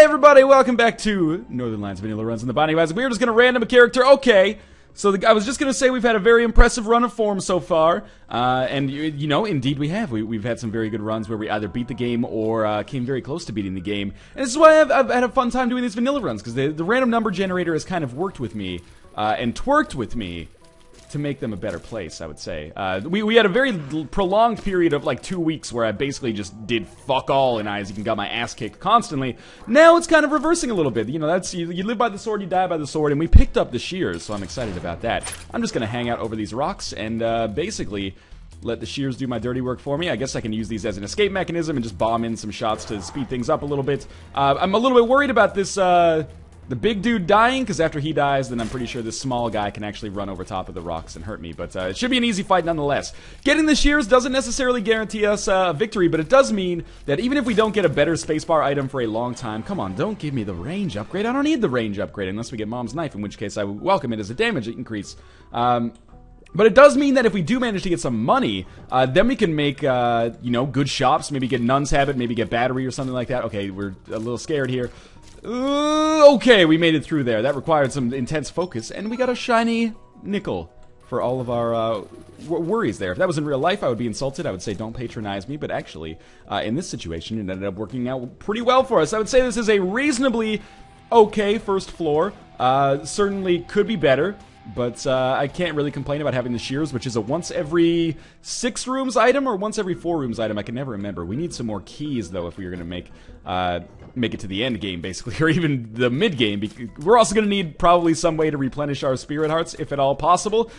Hey everybody, welcome back to Northernlion's Vanilla Runs in the Binding of Isaac. We're just gonna random a character. Okay, so I was just gonna say we've had a very impressive run of form so far, and you know, indeed we have. We've had some very good runs where we either beat the game or came very close to beating the game. And this is why I've had a fun time doing these vanilla runs, because the random number generator has kind of worked with me and twerked with me to make them a better place, I would say. We had a very prolonged period of like 2 weeks where I basically just did fuck all in Isaac and got my ass kicked constantly. Now it's kind of reversing a little bit. You know, that's you live by the sword, you die by the sword, and we picked up the shears, so I'm excited about that. I'm just gonna hang out over these rocks and basically let the shears do my dirty work for me. I guess I can use these as an escape mechanism and just bomb in some shots to speed things up a little bit. I'm a little bit worried about this, the big dude dying, because after he dies, then I'm pretty sure this small guy can actually run over top of the rocks and hurt me. But it should be an easy fight nonetheless. Getting the shears doesn't necessarily guarantee us a victory, but it does mean that even if we don't get a better spacebar item for a long time, come on, don't give me the range upgrade. I don't need the range upgrade unless we get Mom's Knife, in which case I would welcome it as a damage increase. But it does mean that if we do manage to get some money, then we can make, you know, good shops. Maybe get Nun's Habit, maybe get Battery or something like that. Okay, we're a little scared here. Okay, we made it through there. That required some intense focus, and we got a shiny nickel for all of our worries there. If that was in real life, I would be insulted. I would say, don't patronize me, but actually, in this situation, it ended up working out pretty well for us. I would say this is a reasonably okay first floor. Certainly could be better. But I can't really complain about having the shears, which is a once every 6 rooms item or once every 4 rooms item. I can never remember. We need some more keys, though, if we are going to make it to the end game, basically, or even the mid game. We're also going to need probably some way to replenish our spirit hearts, if at all possible,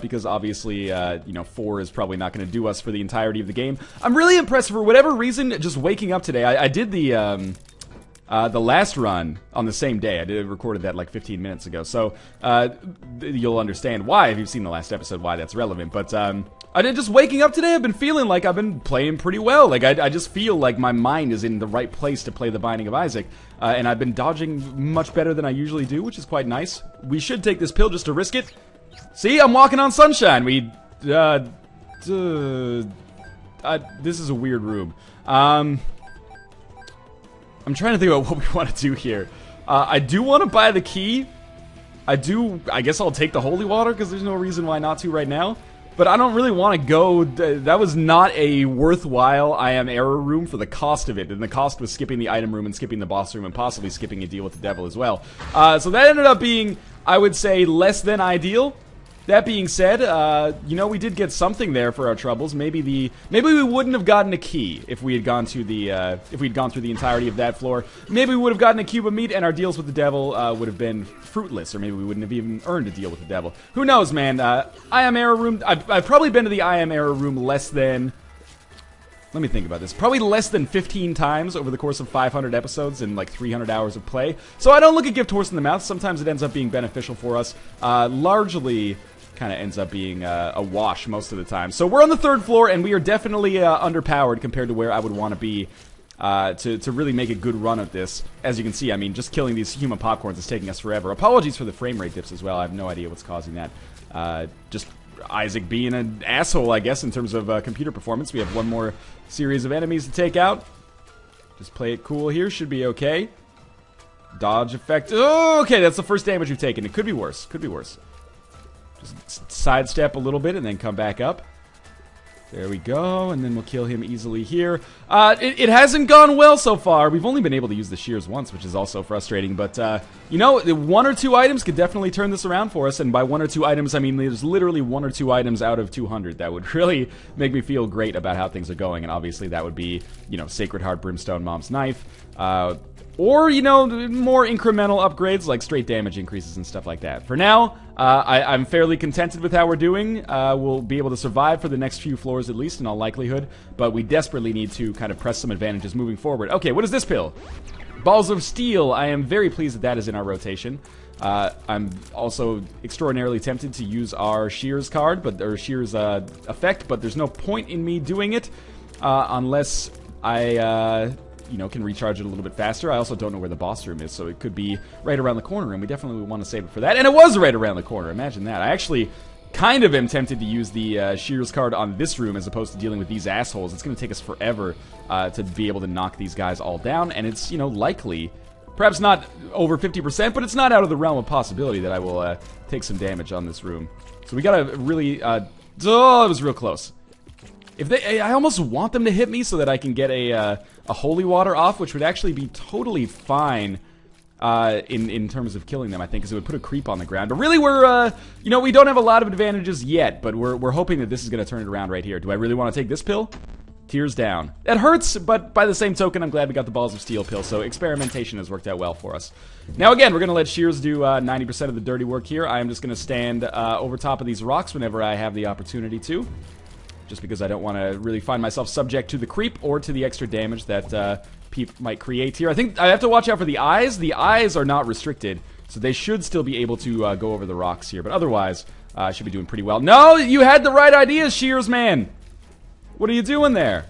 because obviously, you know, 4 is probably not going to do us for the entirety of the game. I'm really impressed for whatever reason. Just waking up today, I did the last run on the same day. I recorded that like 15 minutes ago, so you'll understand why, if you've seen the last episode, why that's relevant. But I did just waking up today, I've been feeling like I've been playing pretty well. Like, I just feel like my mind is in the right place to play the Binding of Isaac, and I've been dodging much better than I usually do, which is quite nice. We should take this pill just to risk it. See, I'm walking on sunshine. This is a weird room. I'm trying to think about what we want to do here. I do want to buy the key. I guess I'll take the holy water, because there's no reason why not to right now. But I don't really want to go. That was not a worthwhile I am error room for the cost of it. And the cost was skipping the item room and skipping the boss room and possibly skipping a deal with the devil as well. So that ended up being, I would say, less than ideal. That being said, you know, we did get something there for our troubles. Maybe we wouldn't have gotten a key if we had gone to the if we'd gone through the entirety of that floor. Maybe we would have gotten a cube of meat, and our deals with the devil would have been fruitless, or maybe we wouldn't have even earned a deal with the devil. Who knows, man? I am error room. I've probably been to the I am error room less than. Let me think about this. Probably less than 15 times over the course of 500 episodes and like 300 hours of play. So I don't look a gift horse in the mouth. Sometimes it ends up being beneficial for us. Largely kind of ends up being a wash most of the time. So we're on the 3rd floor, and we are definitely underpowered compared to where I would want to be to really make a good run of this. As you can see, I mean, just killing these human popcorns is taking us forever. Apologies for the frame rate dips as well. I have no idea what's causing that. Just Isaac being an asshole, I guess, in terms of computer performance. We have one more series of enemies to take out. Just play it cool here. Should be okay. Dodge effect. Oh, okay, that's the first damage we've taken. It could be worse. Could be worse. Just sidestep a little bit and then come back up. There we go, and then we'll kill him easily here. It hasn't gone well so far. We've only been able to use the shears once, which is also frustrating. But, you know, 1 or 2 items could definitely turn this around for us. And by 1 or 2 items, I mean there's literally 1 or 2 items out of 200. That would really make me feel great about how things are going. And obviously that would be, you know, Sacred Heart, Brimstone, Mom's Knife. Or, you know, more incremental upgrades like straight damage increases and stuff like that. For now, I'm fairly contented with how we're doing. We'll be able to survive for the next few floors at least in all likelihood. But we desperately need to kind of press some advantages moving forward. Okay, what is this pill? Balls of Steel. I am very pleased that that is in our rotation. I'm also extraordinarily tempted to use our Shears card, or Shears effect, but there's no point in me doing it unless I you know, can recharge it a little bit faster. I also don't know where the boss room is, so it could be right around the corner, and we definitely want to save it for that. And it was right around the corner. Imagine that. I actually kind of am tempted to use the Shears card on this room as opposed to dealing with these assholes. It's going to take us forever to be able to knock these guys all down, and it's, you know, likely Perhaps not over 50%, but it's not out of the realm of possibility that I will take some damage on this room. So we gotta really, oh, it was real close. If they, I almost want them to hit me so that I can get a holy water off, which would actually be totally fine in terms of killing them, I think, because it would put a creep on the ground. But really, we're, you know, we don't have a lot of advantages yet, but we're hoping that this is going to turn it around right here. Do I really want to take this pill? Tears down. That hurts, but by the same token, I'm glad we got the Balls of Steel pill, so experimentation has worked out well for us. Now, again, we're going to let Shears do 90% of the dirty work here. I am just going to stand over top of these rocks whenever I have the opportunity to, just because I don't want to really find myself subject to the creep or to the extra damage that Peep might create here. I think I have to watch out for the eyes. The eyes are not restricted, so they should still be able to go over the rocks here, but otherwise, I should be doing pretty well. No, you had the right idea, Shears, man! What are you doing there?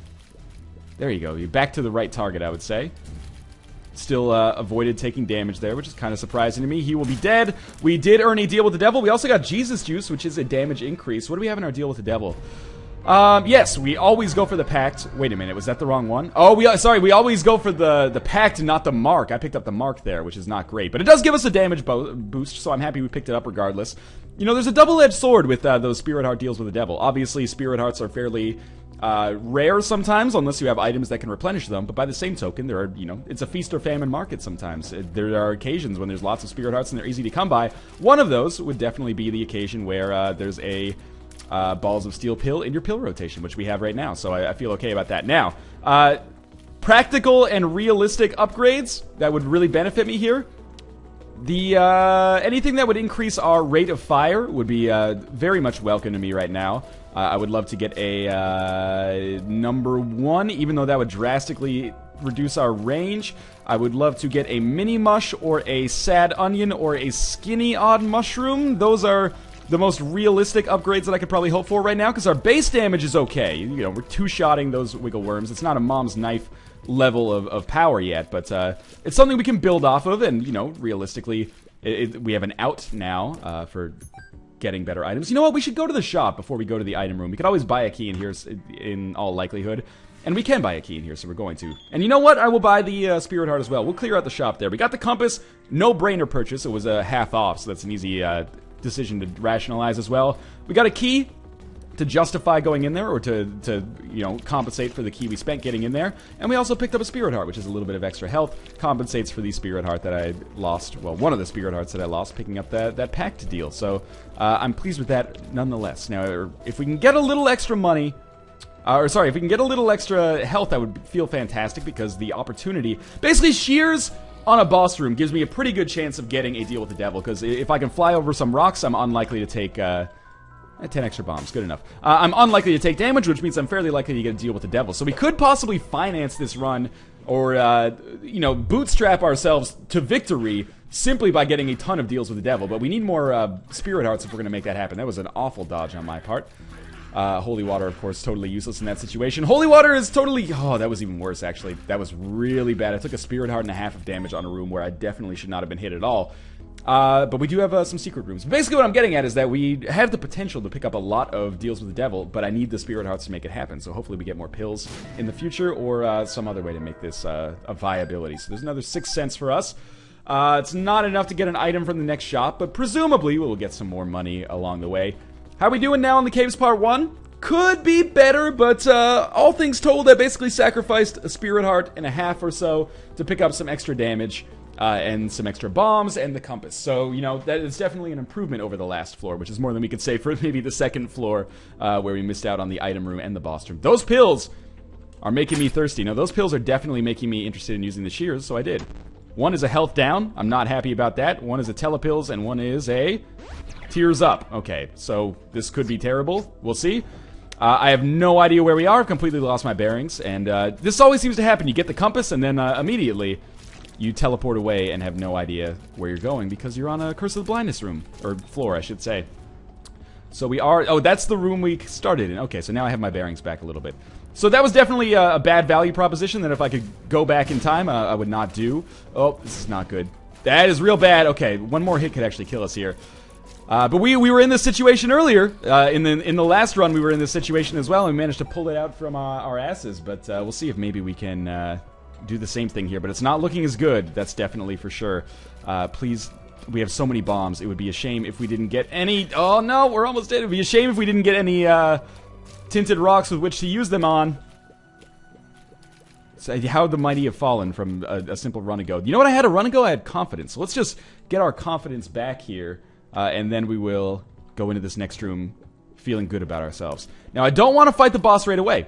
There you go. You're back to the right target, I would say. Still avoided taking damage there, which is kind of surprising to me. He will be dead. We did earn a deal with the devil. We also got Jesus Juice, which is a damage increase. What do we have in our deal with the devil? Yes, we always go for the pact. Wait a minute, was that the wrong one? Oh, sorry, we always go for the pact, not the mark. I picked up the mark there, which is not great. But it does give us a damage boost, so I'm happy we picked it up regardless. You know, there's a double-edged sword with those Spirit Heart deals with the devil. Obviously, Spirit Hearts are fairly rare sometimes, unless you have items that can replenish them. But by the same token, there are, you know, it's a feast or famine market sometimes. There are occasions when there's lots of Spirit Hearts and they're easy to come by. One of those would definitely be the occasion where there's a Balls of Steel pill in your pill rotation, which we have right now, so I feel okay about that. Now, practical and realistic upgrades that would really benefit me here. The anything that would increase our rate of fire would be very much welcome to me right now. I would love to get a number 1, even though that would drastically reduce our range. I would love to get a mini mush or a sad onion or a skinny odd mushroom. Those are the most realistic upgrades that I could probably hope for right now, because our base damage is okay. You know, we're two-shotting those wiggle worms. It's not a mom's knife level of power yet, but it's something we can build off of, and, you know, realistically, we have an out now for getting better items. You know what? We should go to the shop before we go to the item room. We could always buy a key in here in all likelihood, and we can buy a key in here, so we're going to. And you know what? I will buy the Spirit Heart as well. We'll clear out the shop there. We got the compass, no-brainer purchase. It was a half off, so that's an easy decision to rationalize as well. We got a key to justify going in there, or to you know, compensate for the key we spent getting in there. And we also picked up a Spirit Heart, which is a little bit of extra health. Compensates for the Spirit Heart that I lost. Well, one of the Spirit Hearts that I lost picking up that pact deal. So I'm pleased with that nonetheless. Now, if we can get a little extra money, or sorry, if we can get a little extra health, that would feel fantastic, because the opportunity, basically Shears on a boss room gives me a pretty good chance of getting a deal with the devil, because if I can fly over some rocks, I'm unlikely to take 10 extra bombs. Good enough. I'm unlikely to take damage, which means I'm fairly likely to get a deal with the devil. So we could possibly finance this run, or, you know, bootstrap ourselves to victory simply by getting a ton of deals with the devil. But we need more Spirit Hearts if we're going to make that happen. That was an awful dodge on my part. Holy Water, of course, totally useless in that situation. Holy Water is totally... Oh, that was even worse, actually. That was really bad. I took a Spirit Heart and a half of damage on a room where I definitely should not have been hit at all. But we do have some secret rooms. Basically, what I'm getting at is that we have the potential to pick up a lot of deals with the devil, but I need the Spirit Hearts to make it happen. So hopefully we get more pills in the future, or some other way to make this a viability. So there's another 6 cents for us. It's not enough to get an item from the next shop, but presumably we'll get some more money along the way. How we doing now in the Caves Part 1? Could be better, but all things told, I basically sacrificed a Spirit Heart and a half or so to pick up some extra damage and some extra bombs and the compass. So, you know, that is definitely an improvement over the last floor, which is more than we could say for maybe the second floor where we missed out on the item room and the boss room. Those pills are making me thirsty. Now, those pills are definitely making me interested in using the shears, so I did. One is a health down. I'm not happy about that. One is a telepills, and one is a tears up. Okay, so this could be terrible. We'll see. I have no idea where we are. I've completely lost my bearings, and this always seems to happen. You get the compass, and then immediately you teleport away and have no idea where you're going because you're on a Curse of the Blindness room, or floor, I should say. So we are... Oh, that's the room we started in. Okay, so now I have my bearings back a little bit. So that was definitely a bad value proposition that if I could go back in time, I would not do. Oh, this is not good. That is real bad. Okay, one more hit could actually kill us here. But we were in this situation earlier. In the last run, we were in this situation as well, and we managed to pull it out from our asses. But we'll see if maybe we can do the same thing here, but it's not looking as good. That's definitely for sure. Please, we have so many bombs. It would be a shame if we didn't get any... Oh, no, we're almost dead. It would be a shame if we didn't get any tinted rocks with which to use them on. So how the mighty have fallen from a simple run ago. You know what I had a run ago? I had confidence. So let's just get our confidence back here, and then we will go into this next room feeling good about ourselves. Now, I don't want to fight the boss right away.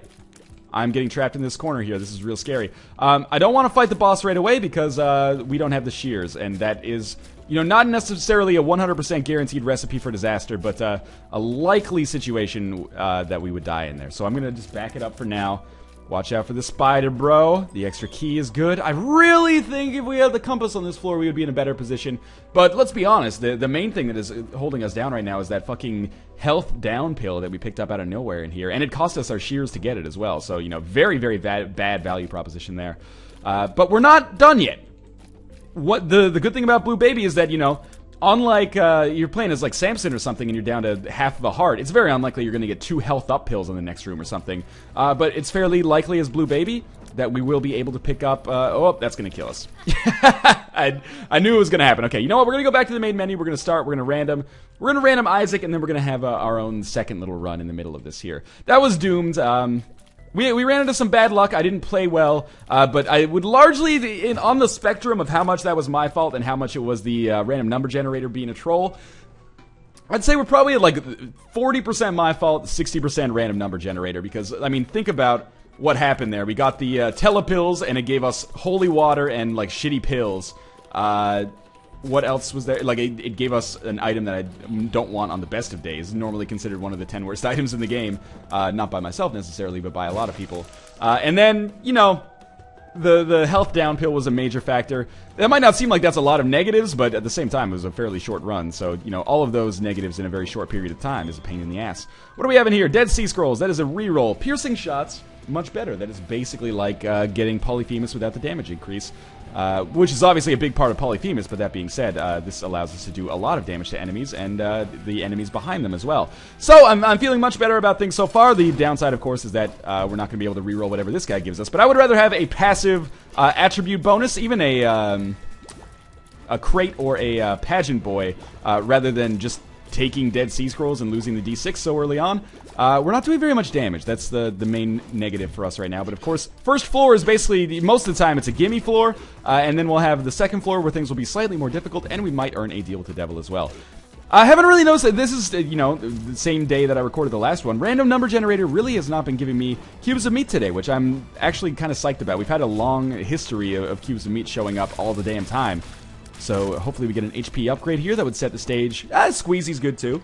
I'm getting trapped in this corner here. This is real scary. I don't want to fight the boss right away because we don't have the shears, and that is, you know, not necessarily a 100% guaranteed recipe for disaster, but a likely situation that we would die in there. So I'm going to just back it up for now. Watch out for the spider, bro. The extra key is good. I really think if we had the compass on this floor, we would be in a better position. But let's be honest, the main thing that is holding us down right now is that fucking health down pill that we picked up out of nowhere in here. And it cost us our shears to get it as well. So, you know, very, very bad value proposition there. But we're not done yet. What the good thing about Blue Baby is that, you know, unlike you're playing as like Samson or something and you're down to half of a heart, it's very unlikely you're going to get 2 health up pills in the next room or something. But it's fairly likely as Blue Baby that we will be able to pick up... oh, that's going to kill us. I knew it was going to happen. Okay, you know what? We're going to go back to the main menu. We're going to start. We're going to random Isaac, and then we're going to have our own second little run in the middle of this here. That was doomed. We ran into some bad luck. I didn't play well, but I would largely, on the spectrum of how much that was my fault and how much it was the random number generator being a troll, I'd say we're probably at like 40% my fault, 60% random number generator, because, I mean, think about what happened there. We got the telepills, and it gave us holy water and, like, shitty pills. What else was there? Like, it gave us an item that I don't want on the best of days. Normally considered one of the 10 worst items in the game. Not by myself necessarily, but by a lot of people. And then, you know, the health down pill was a major factor. That might not seem like that's a lot of negatives, but at the same time, it was a fairly short run. So, you know, all of those negatives in a very short period of time is a pain in the ass. What do we have in here? Dead Sea Scrolls. That is a reroll. Piercing shots. Much better. That is basically like getting Polyphemus without the damage increase. Which is obviously a big part of Polyphemus, but that being said, this allows us to do a lot of damage to enemies, and the enemies behind them as well. So, I'm feeling much better about things so far. The downside, of course, is that we're not going to be able to reroll whatever this guy gives us, but I would rather have a passive attribute bonus, even a crate or a pageant boy, rather than just taking Dead Sea Scrolls and losing the D6 so early on. We're not doing very much damage. That's the main negative for us right now. But of course, first floor is basically, most of the time, it's a gimme floor. And then we'll have the second floor where things will be slightly more difficult, and we might earn a deal with the devil as well. I haven't really noticed that this is, you know, the same day that I recorded the last one. Random number generator really has not been giving me cubes of meat today, which I'm actually kind of psyched about. We've had a long history of cubes of meat showing up all the damn time. So hopefully we get an HP upgrade here that would set the stage. Squeezy's good too.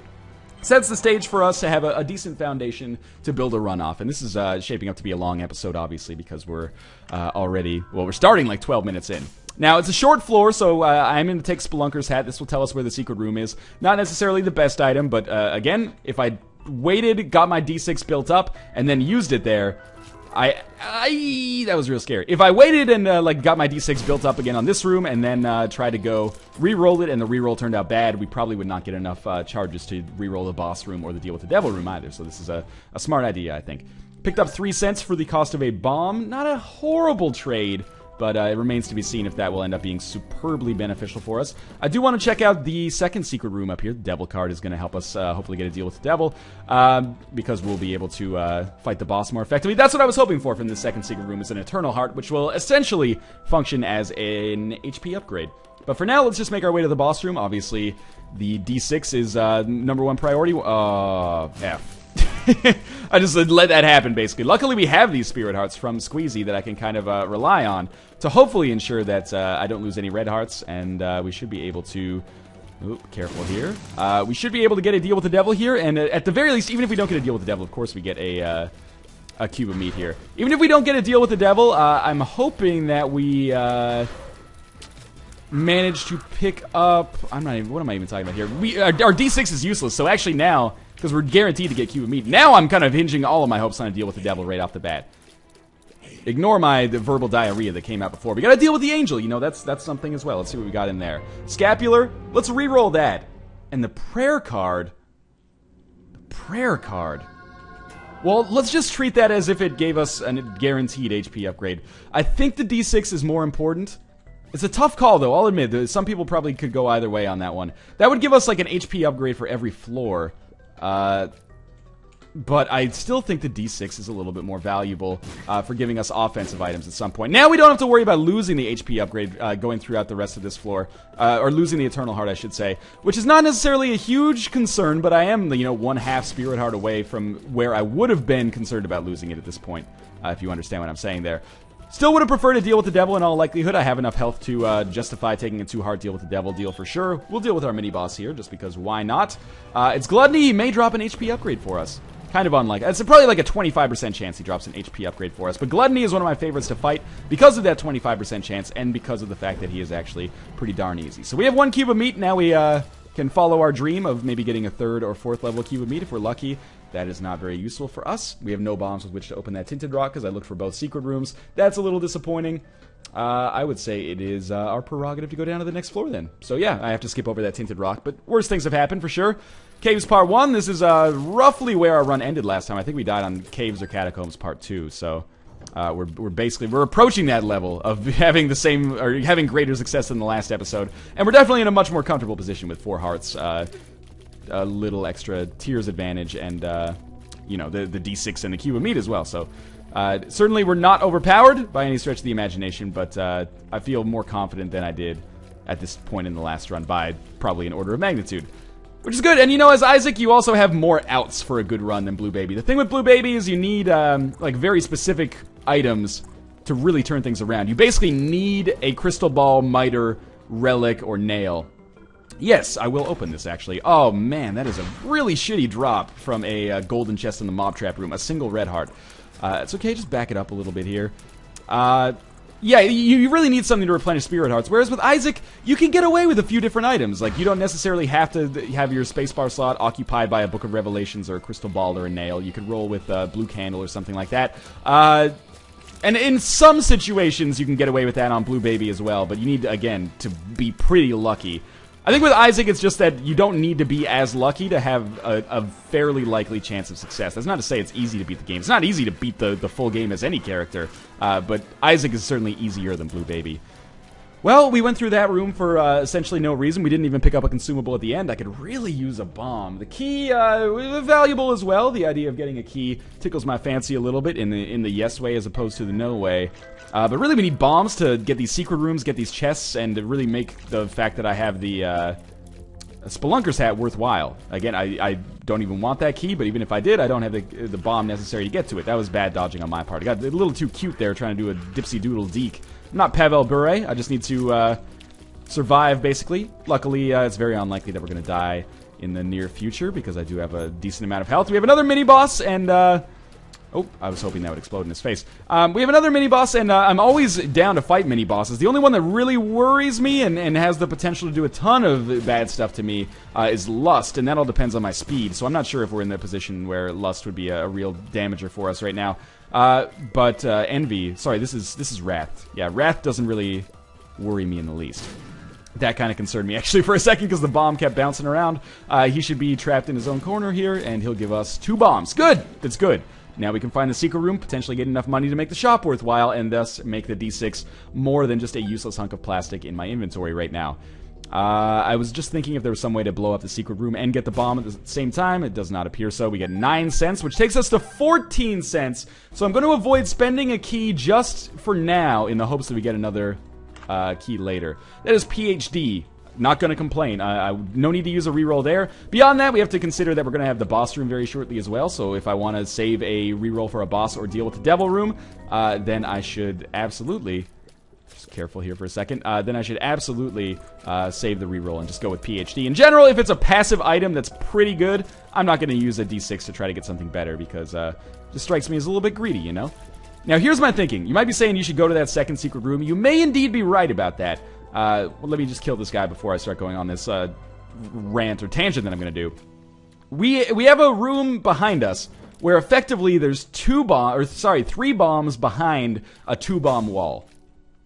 Sets the stage for us to have a decent foundation to build a run off. And this is shaping up to be a long episode, obviously, because we're we're starting like 12 minutes in. Now, it's a short floor, so I'm going to take Spelunker's hat. This will tell us where the secret room is. Not necessarily the best item, but again, if I waited, got my D6 built up, and then used it there, that was real scary. If I waited and like got my D6 built up again on this room and then tried to go re-roll it and the re-roll turned out bad, we probably would not get enough charges to re-roll the boss room or the deal with the devil room either. So this is a smart idea, I think. Picked up 3 cents for the cost of a bomb. Not a horrible trade, but it remains to be seen if that will end up being superbly beneficial for us. I do want to check out the second secret room up here. The devil card is going to help us hopefully get a deal with the devil, because we'll be able to fight the boss more effectively. That's what I was hoping for from this second secret room, is an Eternal Heart, which will essentially function as an HP upgrade. But for now, let's just make our way to the boss room. Obviously, the D6 is #1 priority. F. I just let that happen, basically. Luckily, we have these Spirit Hearts from Squeezy that I can kind of rely on to hopefully ensure that I don't lose any red hearts, and we should be able to... Ooh, careful here. We should be able to get a deal with the devil here, and at the very least, even if we don't get a deal with the devil, of course we get a cube of meat here. Even if we don't get a deal with the devil, I'm hoping that we manage to pick up... what am I even talking about here? Our D6 is useless, so actually now... because we're guaranteed to get cube of meat. Now I'm kind of hinging all of my hopes on a deal with the devil right off the bat. Ignore the verbal diarrhea that came out before. We gotta deal with the angel, you know, that's something as well. Let's see what we got in there. Scapular, let's re-roll that. And the prayer card. The prayer card. Well, let's just treat that as if it gave us a guaranteed HP upgrade. I think the D6 is more important. It's a tough call, though, I'll admit. Some people probably could go either way on that one. That would give us, like, an HP upgrade for every floor. But I still think the D6 is a little bit more valuable for giving us offensive items at some point. Now we don't have to worry about losing the HP upgrade going throughout the rest of this floor. Or losing the Eternal Heart, I should say. Which is not necessarily a huge concern, but I am, you know, 1/2 Spirit Heart away from where I would have been concerned about losing it at this point. If you understand what I'm saying there. Still would have preferred to deal with the devil in all likelihood. I have enough health to justify taking a 2-heart deal with the devil deal for sure. We'll deal with our mini-boss here, just because why not? It's Gluttony. He may drop an HP upgrade for us. Kind of unlikely. It's probably like a 25% chance he drops an HP upgrade for us. But Gluttony is one of my favorites to fight because of that 25% chance and because of the fact that he is actually pretty darn easy. So we have 1 cube of meat. Now we can follow our dream of maybe getting a 3rd or 4th level cube of meat if we're lucky. That is not very useful for us. We have no bombs with which to open that tinted rock because I looked for both secret rooms. That's a little disappointing. I would say it is our prerogative to go down to the next floor then. So yeah, I have to skip over that tinted rock, but worse things have happened for sure. Caves Part 1, this is roughly where our run ended last time. I think we died on Caves or Catacombs Part 2, so we're approaching that level of having the same, or having greater success than the last episode. And we're definitely in a much more comfortable position with 4 hearts, a little extra tears advantage, and you know, the D6 and the cube of meat as well, so certainly we're not overpowered by any stretch of the imagination, but I feel more confident than I did at this point in the last run by probably an order of magnitude. Which is good, and you know, as Isaac, you also have more outs for a good run than Blue Baby. The thing with Blue Baby is you need, like, very specific items to really turn things around. You basically need a crystal ball, miter, relic, or nail. Yes, I will open this, actually. Oh, man, that is a really shitty drop from a golden chest in the mob trap room. A single red heart. It's okay, just back it up a little bit here. Yeah, you really need something to replenish spirit hearts, whereas with Isaac, you can get away with a few different items. Like, you don't necessarily have to have your spacebar slot occupied by a Book of Revelations or a crystal ball or a nail. You could roll with a blue candle or something like that. And in some situations, you can get away with that on Blue Baby as well, but you need, again, to be pretty lucky. I think with Isaac, it's just that you don't need to be as lucky to have a fairly likely chance of success. That's not to say it's easy to beat the game. It's not easy to beat the full game as any character, but Isaac is certainly easier than Blue Baby. Well, we went through that room for essentially no reason. We didn't even pick up a consumable at the end. I could really use a bomb. The key, valuable as well. The idea of getting a key tickles my fancy a little bit in the yes way as opposed to the no way. But really, we need bombs to get these secret rooms, get these chests, and to really make the fact that I have the Spelunker's hat worthwhile. Again, I don't even want that key, but even if I did, I don't have the bomb necessary to get to it. That was bad dodging on my part. I got a little too cute there trying to do a dipsy doodle deek. I'm not Pavel Bure. I just need to survive, basically. Luckily, it's very unlikely that we're going to die in the near future, because I do have a decent amount of health. We have another mini-boss, and oh, I was hoping that would explode in his face. We have another mini-boss, and I'm always down to fight mini-bosses. The only one that really worries me and has the potential to do a ton of bad stuff to me is Lust, and that all depends on my speed. So I'm not sure if we're in the position where Lust would be a real damager for us right now. But Envy, sorry, this is Wrath. Yeah, Wrath doesn't really worry me in the least. That kind of concerned me actually for a second because the bomb kept bouncing around. He should be trapped in his own corner here, and he'll give us 2 bombs. Good! That's good. Now we can find the secret room, potentially get enough money to make the shop worthwhile, and thus make the D6 more than just a useless hunk of plastic in my inventory right now. I was just thinking if there was some way to blow up the secret room and get the bomb at the same time. It does not appear so. We get 9 cents, which takes us to 14 cents. So I'm going to avoid spending a key just for now in the hopes that we get another key later. That is PhD. Not going to complain. No need to use a reroll there. Beyond that, we have to consider that we're going to have the boss room very shortly as well. So if I want to save a reroll for a boss or deal with the devil room, then I should absolutely... Just careful here for a second. Then I should absolutely save the reroll and just go with PhD. In general, if it's a passive item that's pretty good, I'm not going to use a D6 to try to get something better because it just strikes me as a little bit greedy, you know? Now, here's my thinking. You might be saying you should go to that second secret room. You may indeed be right about that. Well, let me just kill this guy before I start going on this rant or tangent that I'm going to do. We have a room behind us where effectively there's 3 bombs behind a 2-bomb wall.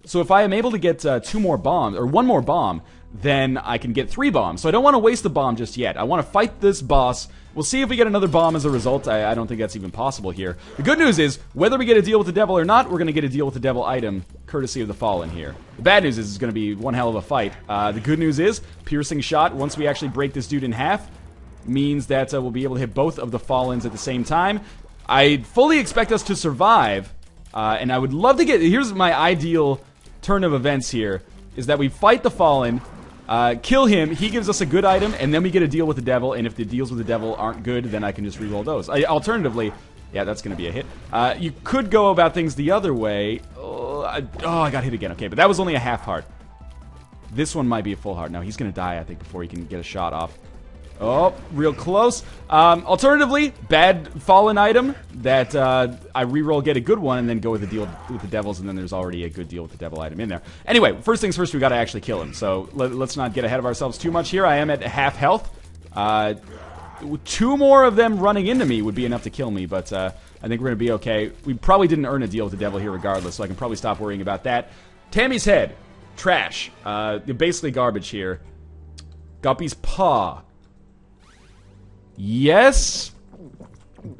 So if I am able to get 2 more bombs, or 1 more bomb, then I can get 3 bombs. So I don't want to waste the bomb just yet. I want to fight this boss. We'll see if we get another bomb as a result. I don't think that's even possible here. The good news is, whether we get a deal with the devil or not, we're going to get a deal with the devil item, courtesy of the Fallen here. The bad news is it's going to be one hell of a fight. The good news is, piercing shot, once we actually break this dude in half, means that we'll be able to hit both of the Fallens at the same time. I fully expect us to survive, and I would love to get... Here's my ideal turn of events here, is that we fight the Fallen, kill him, he gives us a good item, and then we get a deal with the devil, and if the deals with the devil aren't good, then I can just reroll those. Alternatively, yeah, that's going to be a hit. You could go about things the other way. I got hit again. Okay, but that was only a half heart. This one might be a full heart. No, he's going to die, I think, before he can get a shot off. Oh, real close. Alternatively, bad Fallen item that I reroll, get a good one, and then go with the deal with the devils, and then there's already a good deal with the devil item in there. Anyway, first things first, we got to actually kill him. So let's not get ahead of ourselves too much here. I am at half health. 2 more of them running into me would be enough to kill me, but I think we're going to be okay. We probably didn't earn a deal with the devil here regardless, so I can probably stop worrying about that. Tammy's head. Trash. Basically garbage here. Guppy's paw. Yes,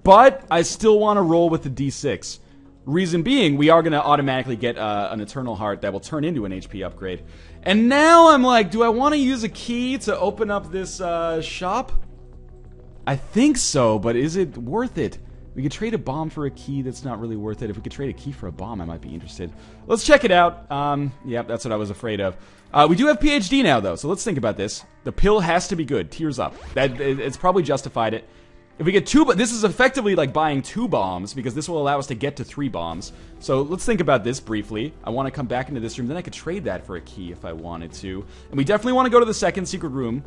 but I still want to roll with the D6. Reason being, we are going to automatically get an Eternal Heart that will turn into an HP upgrade. And now I'm like, do I want to use a key to open up this shop? I think so, but is it worth it? We could trade a bomb for a key. That's not really worth it. If we could trade a key for a bomb, I might be interested. Let's check it out. Yeah, that's what I was afraid of. We do have PhD now, though, so let's think about this. The pill has to be good. Tears up. It's probably justified it. If we get 2, but this is effectively like buying 2 bombs, because this will allow us to get to 3 bombs. So let's think about this briefly. I want to come back into this room. Then I could trade that for a key if I wanted to. And we definitely want to go to the second secret room.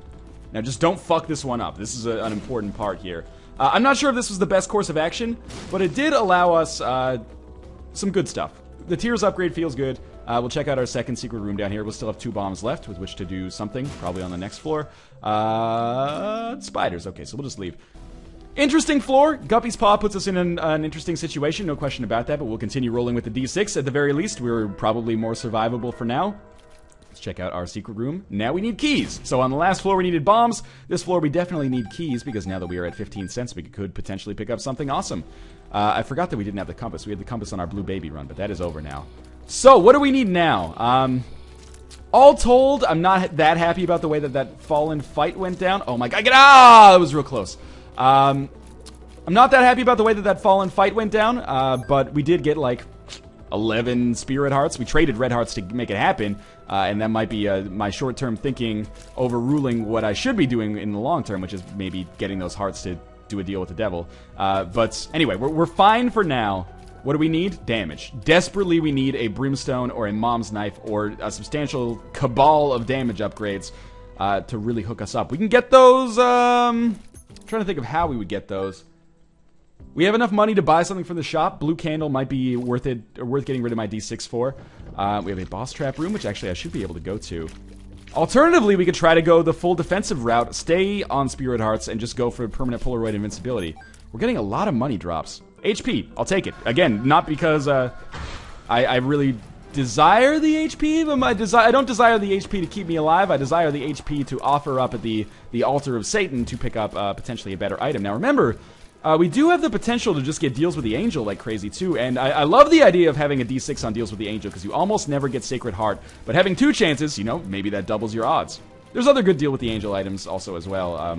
Now, just don't fuck this one up. This is an important part here. I'm not sure if this was the best course of action, but it did allow us some good stuff. The Tears upgrade feels good. We'll check out our second secret room down here. We'll still have 2 bombs left with which to do something, probably on the next floor. Spiders. Okay, so we'll just leave. Interesting floor. Guppy's Paw puts us in an interesting situation, no question about that, but we'll continue rolling with the D6. At the very least, we're probably more survivable for now. Let's check out our secret room. Now we need keys. So on the last floor we needed bombs. This floor we definitely need keys, because now that we are at 15 cents, we could potentially pick up something awesome. I forgot that we didn't have the compass. We had the compass on our Blue Baby run, but that is over now. So what do we need now? All told, I'm not that happy about the way that Fallen fight went down. Oh my god, that was real close. I'm not that happy about the way that Fallen fight went down, but we did get like 11 spirit hearts. We traded red hearts to make it happen, and that might be my short-term thinking overruling what I should be doing in the long term, which is maybe getting those hearts to do a deal with the devil. But anyway, we're fine for now. What do we need? Damage. Desperately, we need a brimstone or a mom's knife or a substantial cabal of damage upgrades to really hook us up. We can get those. I'm trying to think of how we would get those. We have enough money to buy something from the shop. Blue candle might be worth it, or worth getting rid of my D6 for. We have a boss trap room, which actually I should be able to go to. Alternatively, we could try to go the full defensive route, stay on Spirit Hearts, and just go for permanent Polaroid invincibility. We're getting a lot of money drops. HP, I'll take it. Again, not because I really desire the HP, but I don't desire the HP to keep me alive. I desire the HP to offer up at the altar of Satan to pick up potentially a better item. Now remember, we do have the potential to just get deals with the angel like crazy too, and I love the idea of having a D6 on deals with the angel, because you almost never get Sacred Heart, but having 2 chances, you know, maybe that doubles your odds. There's other good deal with the angel items also as well.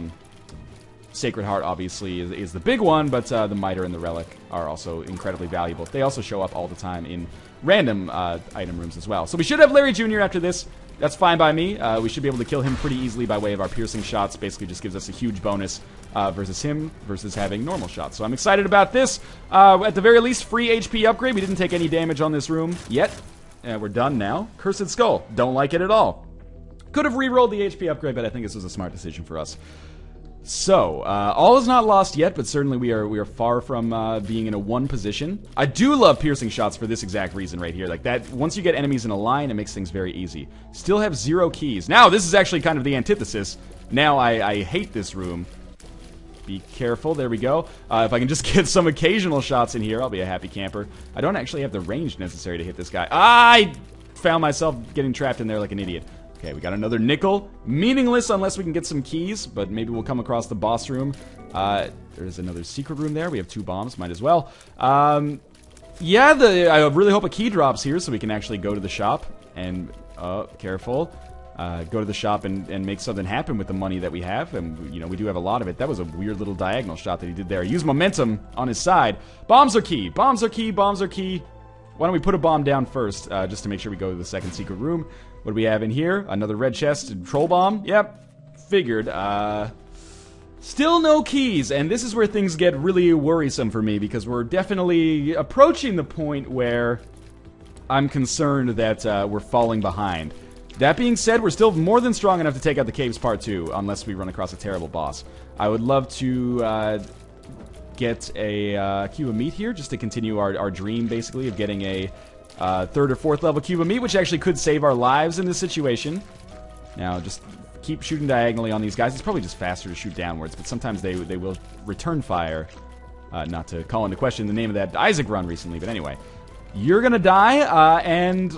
Sacred Heart obviously is the big one, but the Mitre and the Relic are also incredibly valuable. They also show up all the time in random item rooms as well. So we should have Larry Jr. after this. That's fine by me. We should be able to kill him pretty easily by way of our piercing shots. Basically just gives us a huge bonus versus him versus having normal shots. So I'm excited about this. At the very least, free HP upgrade. We didn't take any damage on this room yet. We're done now. Cursed Skull. Don't like it at all. Could have re-rolled the HP upgrade, but I think this was a smart decision for us. So, all is not lost yet, but certainly we are far from being in a 1 position. I do love piercing shots for this exact reason right here. Like that, once you get enemies in a line, it makes things very easy. Still have 0 keys. Now, this is actually kind of the antithesis. Now I hate this room. Be careful, there we go. If I can just get some occasional shots in here, I'll be a happy camper. I don't actually have the range necessary to hit this guy. I found myself getting trapped in there like an idiot. Okay, we got another nickel. Meaningless unless we can get some keys, but maybe we'll come across the boss room. There's another secret room there. We have 2 bombs, might as well. Yeah, I really hope a key drops here so we can actually go to the shop and, careful. Go to the shop and make something happen with the money that we have. And, you know, we do have a lot of it. That was a weird little diagonal shot that he did there. Use momentum on his side. Bombs are key. Bombs are key. Bombs are key. Why don't we put a bomb down first, just to make sure we go to the second secret room. What do we have in here? Another red chest. Troll bomb. Yep. Figured. Still no keys. And this is where things get really worrisome for me, because we're definitely approaching the point where I'm concerned that we're falling behind. That being said, we're still more than strong enough to take out the caves part 2, unless we run across a terrible boss. I would love to get a cube of meat here, just to continue our dream, basically, of getting a 3rd or 4th level cube of meat, which actually could save our lives in this situation. Now, just keep shooting diagonally on these guys. It's probably just faster to shoot downwards, but sometimes they will return fire. Not to call into question the name of that Isaac run recently, but anyway. You're gonna die, and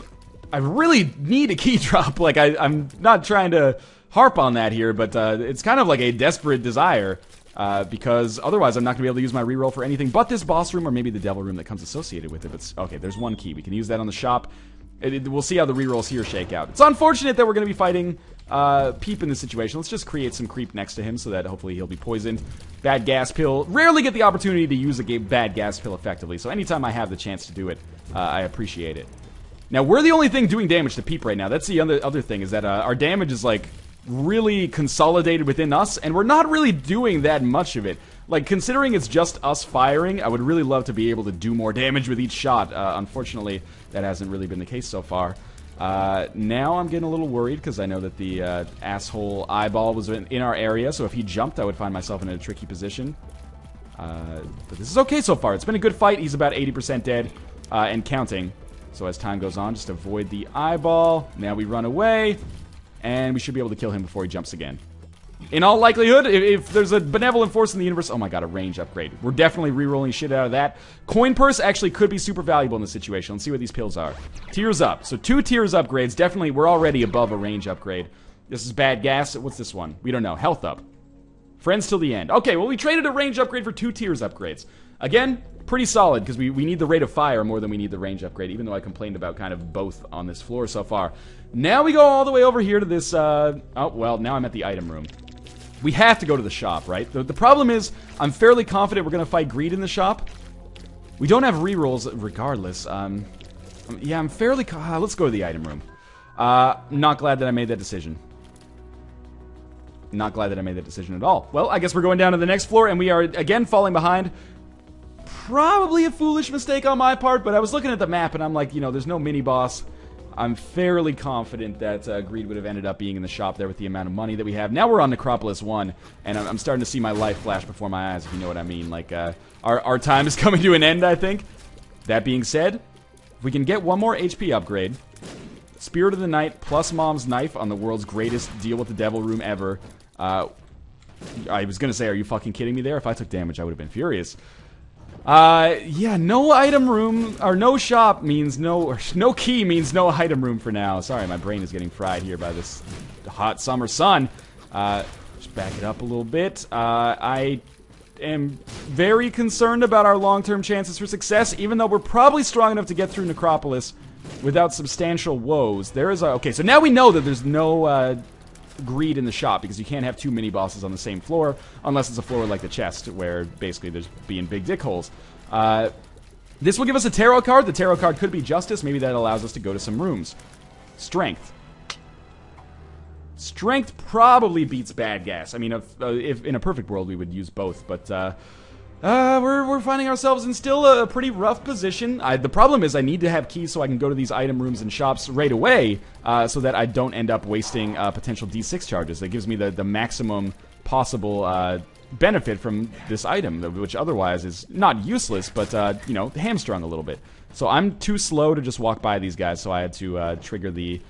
I really need a key drop. Like, I'm not trying to harp on that here, but it's kind of like a desperate desire, because otherwise I'm not going to be able to use my reroll for anything but this boss room or maybe the devil room that comes associated with it. But, okay, there's 1 key. We can use that on the shop. We'll see how the rerolls here shake out. It's unfortunate that we're going to be fighting Peep in this situation. Let's just create some creep next to him so that hopefully he'll be poisoned. Bad gas pill. Rarely get the opportunity to use a bad gas pill effectively, so anytime I have the chance to do it, I appreciate it. Now, we're the only thing doing damage to Peep right now. That's the other thing, is that our damage is, like, really consolidated within us, and we're not really doing that much of it. Like, considering it's just us firing, I would really love to be able to do more damage with each shot. Unfortunately, that hasn't really been the case so far. Now I'm getting a little worried, because I know that the asshole eyeball was in our area, so if he jumped, I would find myself in a tricky position. But this is okay so far. It's been a good fight. He's about 80% dead, and counting. So as time goes on, just avoid the eyeball. Now we run away, and we should be able to kill him before he jumps again. In all likelihood, if there's a benevolent force in the universe... Oh my god, a range upgrade. We're definitely re-rolling shit out of that. Coin purse actually could be super valuable in this situation. Let's see what these pills are. Tears up. So 2 tears upgrades. Definitely, we're already above a range upgrade. This is bad gas. What's this one? We don't know. Health up. Friends till the end. Okay, well, we traded a range upgrade for 2 tears upgrades. Again, pretty solid, because we need the rate of fire more than we need the range upgrade, even though I complained about kind of both on this floor so far. Now we go all the way over here to this, oh, well, now I'm at the item room. We have to go to the shop, right? The problem is, I'm fairly confident we're going to fight Greed in the shop. We don't have rerolls regardless. Yeah, I'm fairly... let's go to the item room. Not glad that I made that decision. Not glad that I made that decision at all. Well, I guess we're going down to the next floor, and we are, again, falling behind. Probably a foolish mistake on my part, but I was looking at the map, and I'm like, you know, there's no mini-boss. I'm fairly confident that Greed would have ended up being in the shop there with the amount of money that we have. Now we're on Necropolis 1, and I'm starting to see my life flash before my eyes, if you know what I mean. Like, our time is coming to an end, I think. That being said, if we can get 1 more HP upgrade, Spirit of the Night plus Mom's Knife on the world's greatest deal with the devil room ever. I was going to say, are you fucking kidding me there? If I took damage, I would have been furious. Yeah, no item room, or no shop means no, or no key means no item room for now. Sorry, my brain is getting fried here by this hot summer sun. Just back it up a little bit. I am very concerned about our long-term chances for success, even though we're probably strong enough to get through Necropolis without substantial woes. There is a... Okay, so now we know that there's no, Greed in the shop, because you can't have 2 mini-bosses on the same floor, unless it's a floor like the chest, where basically there's being big dick holes. This will give us a tarot card. The tarot card could be Justice. Maybe that allows us to go to some rooms. Strength. Strength probably beats Bad Gas. I mean, if in a perfect world we would use both, but we're finding ourselves in still a pretty rough position. The problem is I need to have keys so I can go to these item rooms and shops right away, so that I don't end up wasting potential D6 charges. That gives me the maximum possible benefit from this item, which otherwise is not useless, but, you know, hamstrung a little bit. So I'm too slow to just walk by these guys, so I had to trigger the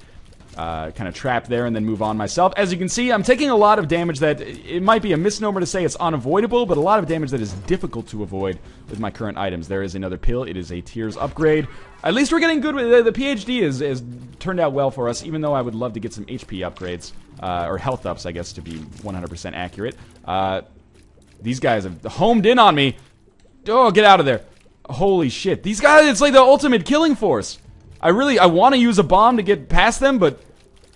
kind of trap there and then move on myself. As you can see, I'm taking a lot of damage that, it might be a misnomer to say it's unavoidable, but a lot of damage that is difficult to avoid with my current items. There is another pill. It is a Tears upgrade. At least we're getting good with the PhD has turned out well for us, even though I would love to get some HP upgrades, or health ups, I guess, to be 100% accurate. These guys have homed in on me. Oh, get out of there. Holy shit. These guys, it's like the ultimate killing force. I want to use a bomb to get past them,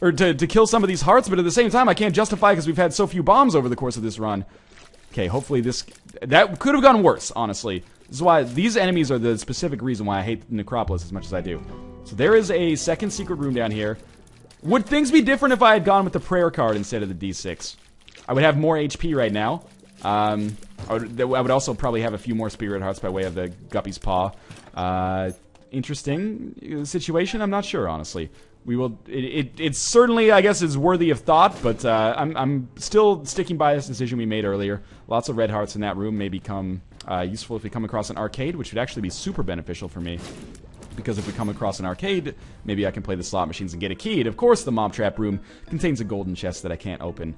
or to kill some of these hearts, but at the same time, I can't justify because we've had so few bombs over the course of this run. Okay, hopefully that could have gone worse, honestly. This is why these enemies are the specific reason why I hate Necropolis as much as I do. So there is a second secret room down here. Would things be different if I had gone with the prayer card instead of the D6? I would have more HP right now. I would also probably have a few more spirit hearts by way of the Guppy's Paw. Interesting situation. I'm not sure, honestly. We will. It certainly, I guess, is worthy of thought, but I'm still sticking by this decision we made earlier. Lots of red hearts in that room may become useful if we come across an arcade, which would actually be super beneficial for me. Because if we come across an arcade, maybe I can play the slot machines and get a key. And of course, the mob trap room contains a golden chest that I can't open.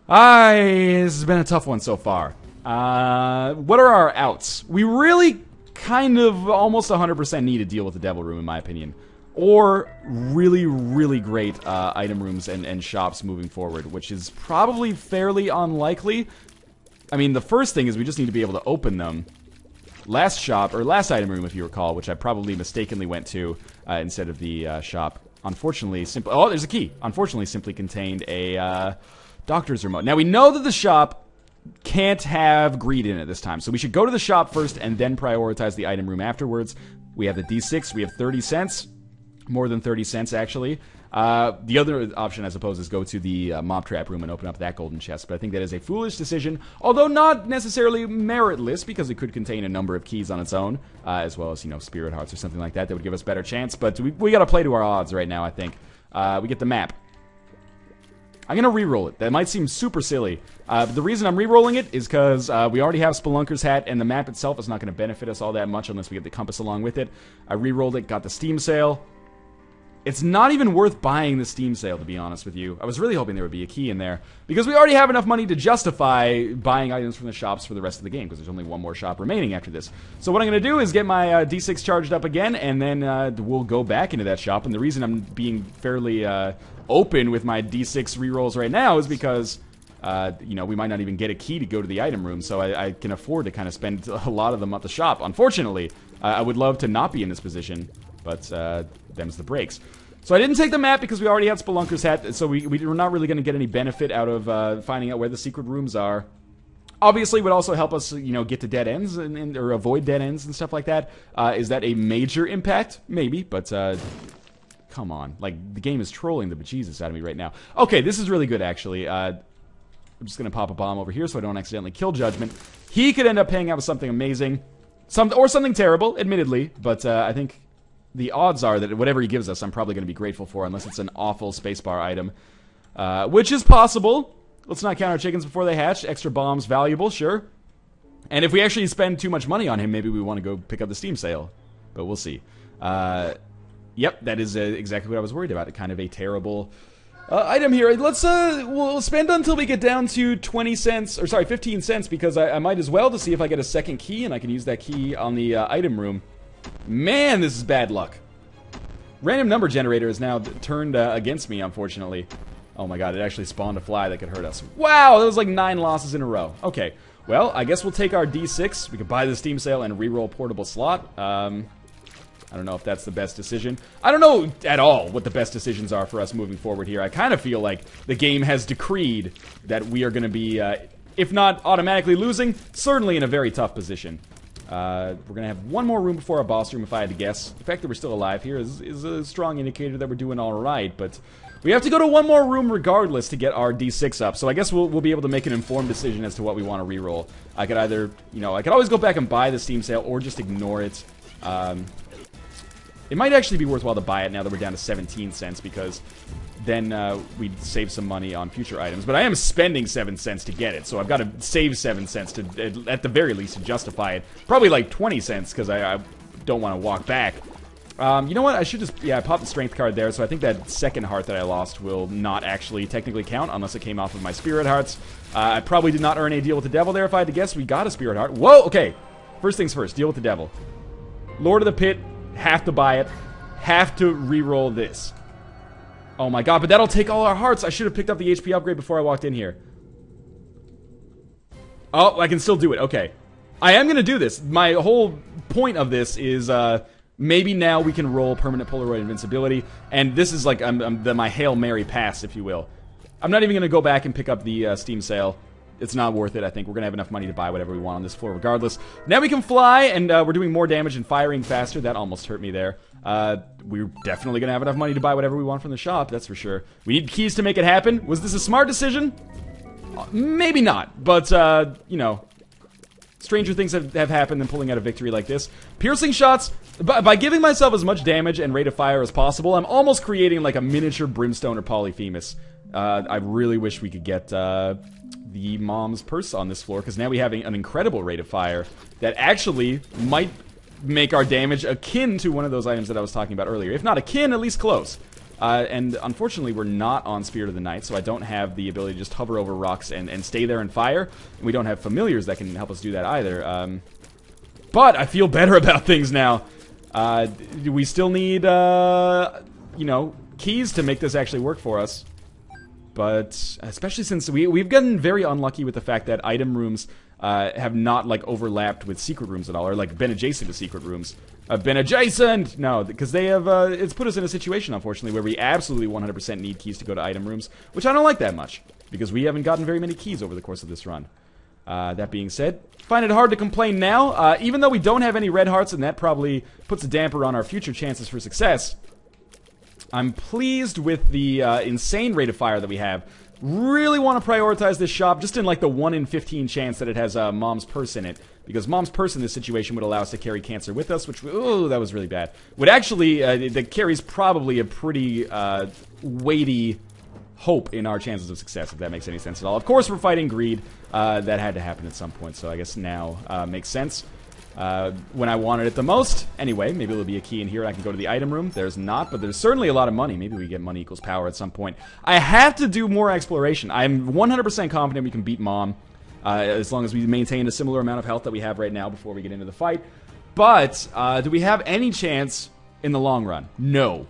This has been a tough one so far. What are our outs? We really kind of almost 100% need to deal with the devil room, in my opinion. Or really, really great item rooms and shops moving forward, which is probably fairly unlikely. I mean, the first thing is we just need to be able to open them. Last shop, or last item room, if you recall, which I probably mistakenly went to instead of the shop, unfortunately, oh, there's a key. Unfortunately, simply contained a doctor's remote. Now, we know that the shop can't have greed in it this time, so we should go to the shop first and then prioritize the item room afterwards. We have the D6, we have 30 cents. More than 30 cents, actually. The other option, I suppose, is go to the mob trap room and open up that golden chest. But I think that is a foolish decision, although not necessarily meritless, because it could contain a number of keys on its own, as well as, you know, spirit hearts or something like that that would give us better chance. But we got to play to our odds right now, I think. We get the map. I'm going to re-roll it. That might seem super silly. But the reason I'm re-rolling it is because we already have Spelunker's Hat, and the map itself is not going to benefit us all that much unless we get the compass along with it. I re-rolled it, got the Steam sale. It's not even worth buying the Steam sale, to be honest with you. I was really hoping there would be a key in there, because we already have enough money to justify buying items from the shops for the rest of the game, because there's only one more shop remaining after this. So what I'm going to do is get my D6 charged up again, and then we'll go back into that shop. And the reason I'm being fairly open with my D6 rerolls right now is because, you know, we might not even get a key to go to the item room, so I can afford to kind of spend a lot of them at the shop. Unfortunately, I would love to not be in this position, but them's the breaks. So I didn't take the map because we already had Spelunker's Hat, so we're not really going to get any benefit out of finding out where the secret rooms are. Obviously, it would also help us, you know, get to dead ends or avoid dead ends and stuff like that. Is that a major impact? Maybe, but come on. Like, the game is trolling the bejesus out of me right now. Okay, this is really good, actually. I'm just going to pop a bomb over here so I don't accidentally kill Judgment. He could end up paying out with something amazing. Or something terrible, admittedly, but I think the odds are that whatever he gives us, I'm probably going to be grateful for, unless it's an awful spacebar item. Which is possible. Let's not count our chickens before they hatch. Extra bombs, valuable, sure. And if we actually spend too much money on him, maybe we want to go pick up the Steam sale. But we'll see. Yep, that is exactly what I was worried about. Kind of a terrible item here. Let's we'll spend until we get down to 20 cents, or sorry, 15 cents, because I might as well to see if I get a second key, and I can use that key on the item room. Man, this is bad luck. Random number generator is now turned against me, unfortunately. Oh my god, it actually spawned a fly that could hurt us. Wow, that was like 9 losses in a row. Okay, well, I guess we'll take our D6. We could buy the Steam sale and reroll portable slot. I don't know if that's the best decision. I don't know at all what the best decisions are for us moving forward here. I kind of feel like the game has decreed that we are going to be, if not automatically losing, certainly in a very tough position. We're going to have one more room before our boss room, if I had to guess. The fact that we're still alive here is a strong indicator that we're doing all right, but we have to go to one more room regardless to get our D6 up, so I guess we'll be able to make an informed decision as to what we want to reroll. I could either, you know, I could always go back and buy the Steam sale or just ignore it. It might actually be worthwhile to buy it now that we're down to 17 cents, because then we'd save some money on future items. But I am spending 7 cents to get it, so I've got to save 7 cents to, at the very least, to justify it. Probably like 20 cents, because I don't want to walk back. You know what? I should just, yeah, pop the strength card there, so I think that second heart that I lost will not actually technically count unless it came off of my spirit hearts. I probably did not earn a deal with the devil there if I had to guess. We got a spirit heart. Whoa, okay. First things first, deal with the devil. Lord of the Pit, have to buy it. Have to re-roll this. Oh my god, but that'll take all our hearts. I should have picked up the HP upgrade before I walked in here. Oh, I can still do it. Okay. I am going to do this. My whole point of this is maybe now we can roll permanent Polaroid invincibility. And this is like my Hail Mary pass, if you will. I'm not even going to go back and pick up the Steam sale. It's not worth it, I think. We're going to have enough money to buy whatever we want on this floor regardless. Now we can fly, and we're doing more damage and firing faster. That almost hurt me there. We're definitely going to have enough money to buy whatever we want from the shop, that's for sure. We need keys to make it happen. Was this a smart decision? Maybe not, but, you know, stranger things have happened than pulling out a victory like this. Piercing shots, by giving myself as much damage and rate of fire as possible, I'm almost creating like a miniature Brimstone or Polyphemus. I really wish we could get the mom's purse on this floor, because now we have an incredible rate of fire that actually might make our damage akin to one of those items that I was talking about earlier. If not akin, at least close. And unfortunately, we're not on Spirit of the Night, so I don't have the ability to just hover over rocks and stay there and fire. And we don't have familiars that can help us do that either. But I feel better about things now. We still need, you know, keys to make this actually work for us. But especially since we've gotten very unlucky with the fact that item rooms have not, like, overlapped with secret rooms at all, or, like, been adjacent to secret rooms. Been adjacent! No, because they have, it's put us in a situation, unfortunately, where we absolutely 100% need keys to go to item rooms, which I don't like that much, because we haven't gotten very many keys over the course of this run. That being said, find it hard to complain now, even though we don't have any red hearts, and that probably puts a damper on our future chances for success. I'm pleased with the insane rate of fire that we have. Really want to prioritize this shop just in like the 1 in 15 chance that it has Mom's Purse in it. Because Mom's Purse in this situation would allow us to carry cancer with us, which, ooh, that was really bad. Would actually, that carries probably a pretty weighty hope in our chances of success, if that makes any sense at all. Of course, we're fighting greed. That had to happen at some point, so I guess now makes sense. When I wanted it the most. Anyway, maybe there'll be a key in here and I can go to the item room. There's not, but there's certainly a lot of money. Maybe we get money equals power at some point. I have to do more exploration. I'm 100% confident we can beat Mom, as long as we maintain a similar amount of health that we have right now before we get into the fight. But, do we have any chance in the long run? No.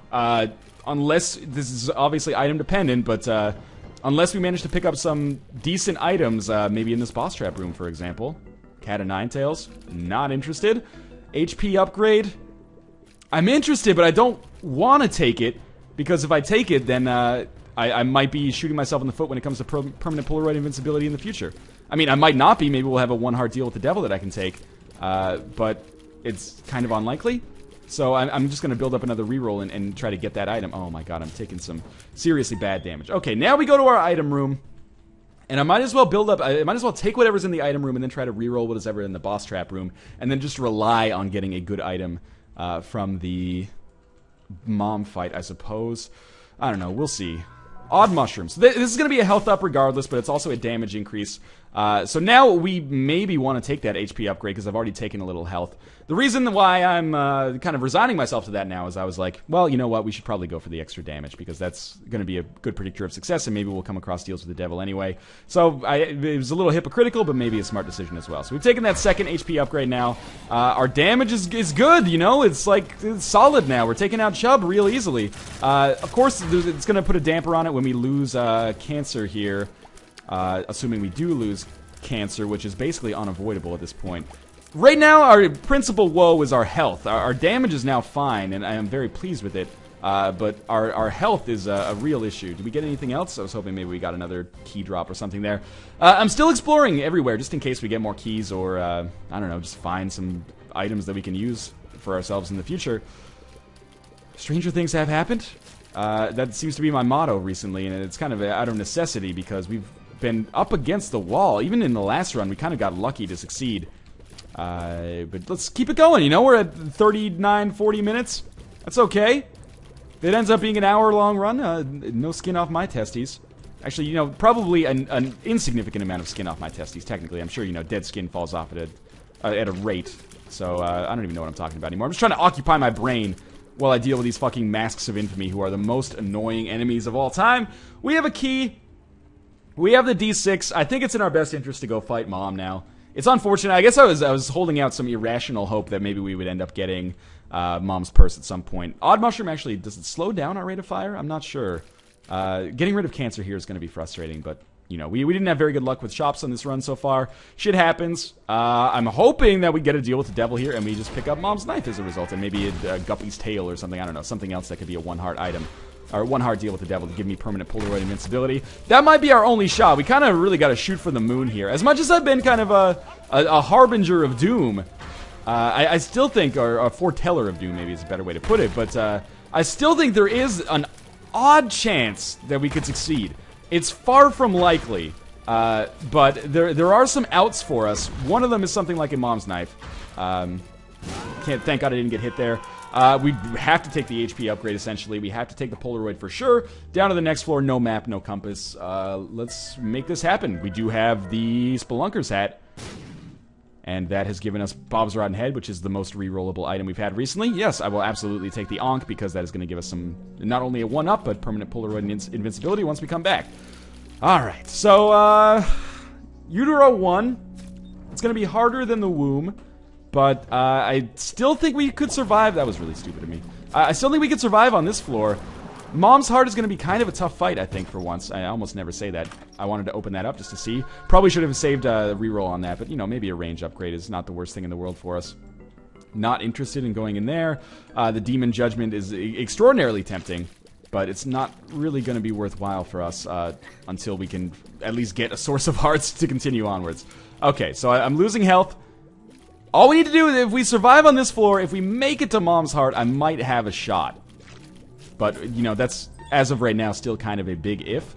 Unless, this is obviously item dependent, but, unless we manage to pick up some decent items, maybe in this boss trap room, for example. Cat of Nine Tails, not interested. HP upgrade, I'm interested, but I don't want to take it, because if I take it, then I might be shooting myself in the foot when it comes to permanent Polaroid invincibility in the future. I mean, I might not be. Maybe we'll have a one-heart deal with the devil that I can take, but it's kind of unlikely. So I'm just going to build up another reroll and try to get that item. Oh my god, I'm taking some seriously bad damage. Okay, now we go to our item room. And I might as well build up, I might as well take whatever's in the item room and then try to reroll what is ever in the boss trap room. And then just rely on getting a good item from the mom fight, I suppose. I don't know, we'll see. Odd mushrooms. This is going to be a health up regardless, but it's also a damage increase. So now we maybe want to take that HP upgrade because I've already taken a little health. The reason why I'm kind of resigning myself to that now is I was like, well, you know what, we should probably go for the extra damage because that's going to be a good predictor of success and maybe we'll come across deals with the devil anyway. So it was a little hypocritical, but maybe a smart decision as well. So we've taken that second HP upgrade now. Our damage is good, you know, it's solid now. We're taking out Chubb real easily. Of course, it's going to put a damper on it when we lose cancer here. Assuming we do lose cancer, which is basically unavoidable at this point. Right now, our principal woe is our health. Our damage is now fine, and I am very pleased with it. But our health is a real issue. Did we get anything else? I was hoping maybe we got another key drop or something there. I'm still exploring everywhere, just in case we get more keys or, I don't know, just find some items that we can use for ourselves in the future. Stranger things have happened. That seems to be my motto recently, and it's kind of out of necessity because we've been up against the wall. Even in the last run, we kind of got lucky to succeed. But let's keep it going, you know? We're at 39, 40 minutes. That's okay. If it ends up being an hour-long run, no skin off my testes. Actually, you know, probably an insignificant amount of skin off my testes, technically. I'm sure, you know, dead skin falls off at a rate. So, I don't even know what I'm talking about anymore. I'm just trying to occupy my brain while I deal with these fucking Masks of Infamy, who are the most annoying enemies of all time. We have a key. We have the D6. I think it's in our best interest to go fight Mom now. It's unfortunate. I guess I was holding out some irrational hope that maybe we would end up getting Mom's purse at some point. Odd Mushroom actually, does it slow down our rate of fire? I'm not sure. Getting rid of cancer here is going to be frustrating, but you know, we didn't have very good luck with shops on this run so far. Shit happens. I'm hoping that we get a deal with the devil here and we just pick up Mom's knife as a result, and maybe a Guppy's tail or something. I don't know, something else that could be a 1 heart item. Or 1 heart deal with the devil to give me permanent Polaroid invincibility. That might be our only shot. We kind of really got to shoot for the moon here. As much as I've been kind of a harbinger of doom, I still think, or a foreteller of doom maybe is a better way to put it, but I still think there is an odd chance that we could succeed. It's far from likely, but there are some outs for us. One of them is something like a Mom's knife. Thank God I didn't get hit there. We have to take the HP upgrade, essentially. We have to take the Polaroid for sure. Down to the next floor, no map, no compass. Let's make this happen. We do have the Spelunker's hat. And that has given us Bob's Rotten Head, which is the most rerollable item we've had recently. Yes, I will absolutely take the Ankh, because that is going to give us some, not only a 1-up, but permanent Polaroid invincibility once we come back. Alright, so, Utero 1. It's going to be harder than the womb. But I still think we could survive. That was really stupid of me. I still think we could survive on this floor. Mom's Heart is going to be kind of a tough fight, I think, for once. I almost never say that. I wanted to open that up just to see. Probably should have saved a reroll on that, but, you know, maybe a range upgrade is not the worst thing in the world for us. Not interested in going in there. The Demon Judgment is extraordinarily tempting, but it's not really going to be worthwhile for us until we can at least get a source of hearts to continue onwards. Okay, so I'm losing health. All we need to do is, if we survive on this floor, if we make it to Mom's Heart, I might have a shot. But, you know, that's, as of right now, still kind of a big if.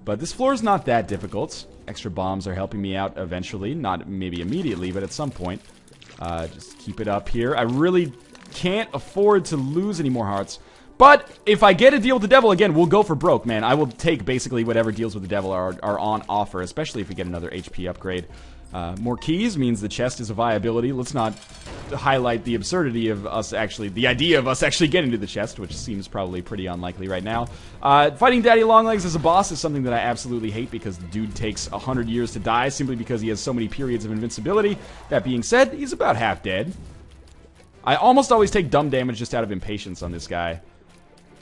But this floor is not that difficult. Extra bombs are helping me out eventually. Not maybe immediately, but at some point. Just keep it up here. I really can't afford to lose any more hearts. But if I get a deal with the devil, again, we'll go for broke, man. I will take basically whatever deals with the devil are on offer, especially if we get another HP upgrade. More keys means the chest is a viability. Let's not highlight the absurdity of us actually, the idea of us actually getting to the chest, which seems probably pretty unlikely right now. Fighting Daddy Longlegs as a boss is something that I absolutely hate, because the dude takes 100 years to die simply because he has so many periods of invincibility. That being said, he's about half dead. I almost always take dumb damage just out of impatience on this guy.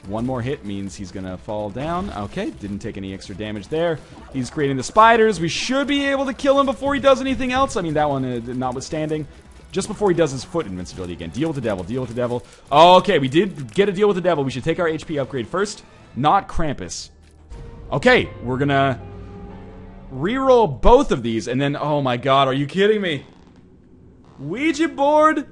One more hit means he's gonna fall down. Okay, didn't take any extra damage there. He's creating the spiders. We should be able to kill him before he does anything else. I mean, that one notwithstanding. Just before he does his foot invincibility again. Deal with the devil, deal with the devil. Okay, we did get a deal with the devil. We should take our HP upgrade first, not Krampus. Okay, we're gonna reroll both of these, and then, oh my god, are you kidding me? Ouija board,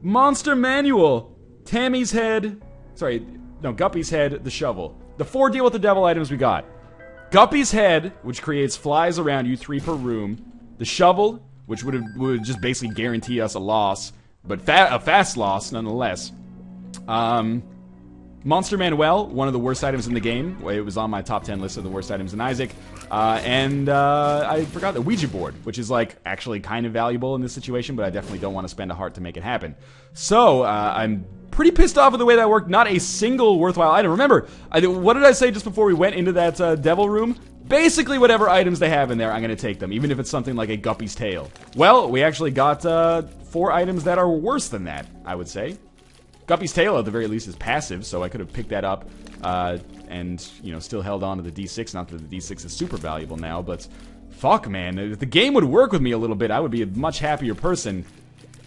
monster manual, Tammy's head, sorry, no, Guppy's head, the shovel. The 4 deal with the devil items we got. Guppy's head, which creates flies around you, 3 per room. The shovel, which would just basically guarantee us a loss, but a fast loss nonetheless. Monster Manuel, one of the worst items in the game. It was on my top 10 list of the worst items in Isaac. And I forgot the Ouija board, which is like actually kind of valuable in this situation, but I definitely don't want to spend a heart to make it happen. So I'm pretty pissed off with the way that worked. Not a single worthwhile item. Remember, what did I say just before we went into that devil room? Basically, whatever items they have in there, I'm going to take them, even if it's something like a Guppy's tail. Well, we actually got 4 items that are worse than that, I would say. Guppy's tail, at the very least, is passive, so I could have picked that up and, you know, still held on to the D6. Not that the D6 is super valuable now, but fuck, man. If the game would work with me a little bit, I would be a much happier person.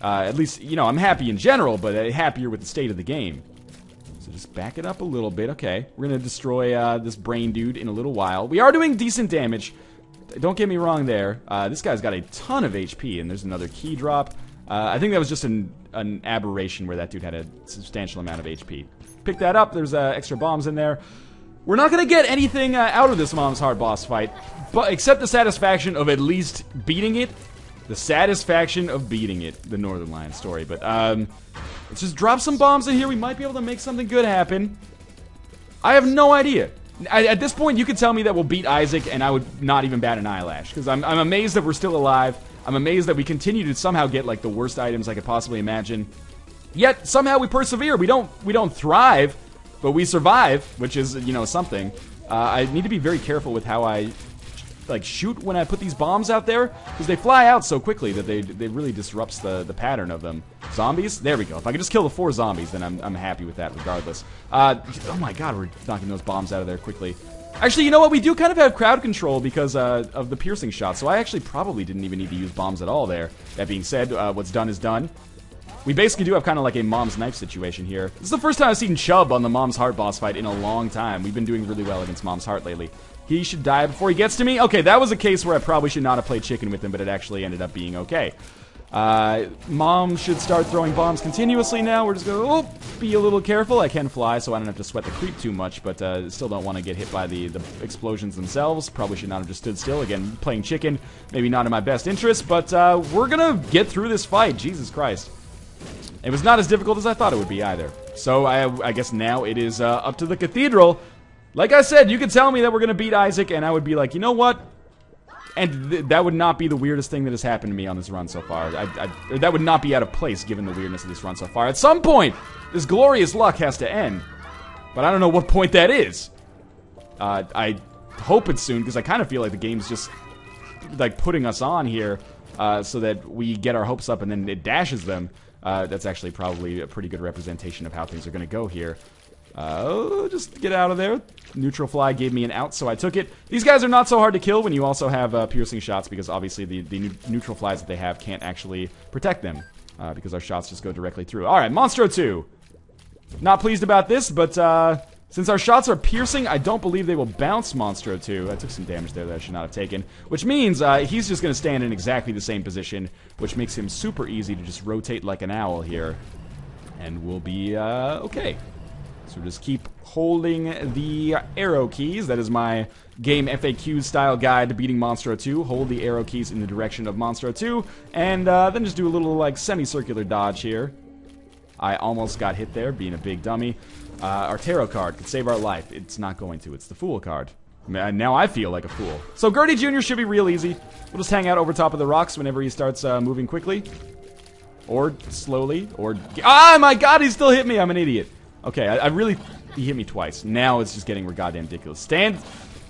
At least, you know, I'm happy in general, but happier with the state of the game. So just back it up a little bit. Okay, we're going to destroy this brain dude in a little while. We are doing decent damage. Don't get me wrong there. This guy's got a ton of HP, and there's another key drop. I think that was just an aberration where that dude had a substantial amount of HP. Pick that up. There's extra bombs in there. We're not going to get anything out of this Mom's Heart boss fight, but except the satisfaction of at least beating it. The satisfaction of beating it. The Northernlion story. But let's just drop some bombs in here. We might be able to make something good happen. I have no idea. At this point, you could tell me that we'll beat Isaac, and I would not even bat an eyelash. Because I'm amazed that we're still alive. I'm amazed that we continue to somehow get, like, the worst items I could possibly imagine. Yet somehow we persevere. We don't thrive, but we survive, which is, you know, something. I need to be very careful with how I like shoot when I put these bombs out there, because they fly out so quickly that they really disrupts the pattern of them. Zombies? There we go. If I can just kill the 4 zombies, then I'm happy with that regardless. Oh my god, we're knocking those bombs out of there quickly. Actually, you know what? We do kind of have crowd control because of the piercing shot, so I actually probably didn't even need to use bombs at all there. That being said, what's done is done. We basically do have kind of like a mom's knife situation here. This is the first time I've seen Chubb on the mom's heart boss fight in a long time. We've been doing really well against mom's heart lately. He should die before he gets to me. Okay, that was a case where I probably should not have played chicken with him, but it actually ended up being okay. Mom should start throwing bombs continuously now. We're just going to be a little careful. I can fly, so I don't have to sweat the creep too much, but still don't want to get hit by the explosions themselves. Probably should not have just stood still. Again, playing chicken, maybe not in my best interest, but we're going to get through this fight. Jesus Christ. It was not as difficult as I thought it would be either. So I guess now it is up to the cathedral. Like I said, you could tell me that we're going to beat Isaac, and I would be like, you know what? And that would not be the weirdest thing that has happened to me on this run so far. That would not be out of place given the weirdness of this run so far. At some point, this glorious luck has to end. But I don't know what point that is. I hope it's soon, because I kind of feel like the game's just like putting us on here so that we get our hopes up and then it dashes them. That's actually probably a pretty good representation of how things are going to go here. Just get out of there. Neutral fly gave me an out, so I took it. These guys are not so hard to kill when you also have piercing shots, because obviously the neutral flies that they have can't actually protect them, because our shots just go directly through. Alright, Monstro 2. Not pleased about this, but since our shots are piercing, I don't believe they will bounce Monstro 2. I took some damage there that I should not have taken, which means he's just going to stand in exactly the same position, which makes him super easy to just rotate like an owl here, and we'll be okay. So just keep holding the arrow keys. That is my game FAQ style guide to beating Monstro 2. Hold the arrow keys in the direction of Monstro 2, and then just do a little like semicircular dodge here. I almost got hit there, being a big dummy. Our tarot card could save our life. It's not going to. It's the Fool card. Now I feel like a fool. So Gertie Jr. should be real easy. We'll just hang out over top of the rocks whenever he starts moving quickly. Or slowly. Or... Ah, my god, he still hit me. I'm an idiot. Okay, I really... He hit me twice. Now it's just getting goddamn ridiculous. Stand...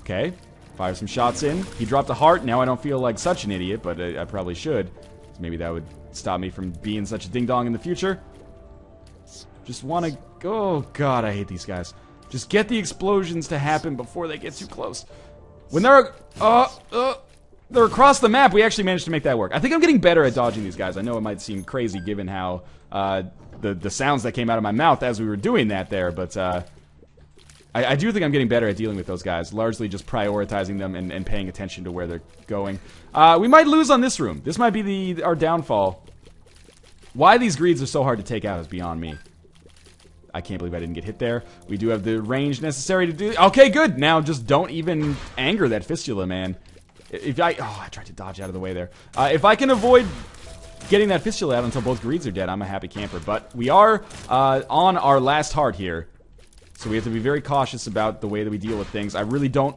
Okay. Fire some shots in. He dropped a heart. Now I don't feel like such an idiot, but I probably should. So maybe that would stop me from being such a ding-dong in the future. Just want to... Oh, God, I hate these guys. Just get the explosions to happen before they get too close. When they're across the map, we actually managed to make that work. I think I'm getting better at dodging these guys. I know it might seem crazy given how the sounds that came out of my mouth as we were doing that there, but I do think I'm getting better at dealing with those guys, largely just prioritizing them and paying attention to where they're going. We might lose on this room. This might be our downfall. Why these greeds are so hard to take out is beyond me. I can't believe I didn't get hit there. We do have the range necessary to do... Okay, good! Now just don't even anger that fistula, man. If I... Oh, I tried to dodge out of the way there. If I can avoid getting that fistula out until both greeds are dead, I'm a happy camper. But we are on our last heart here. So we have to be very cautious about the way that we deal with things. I really don't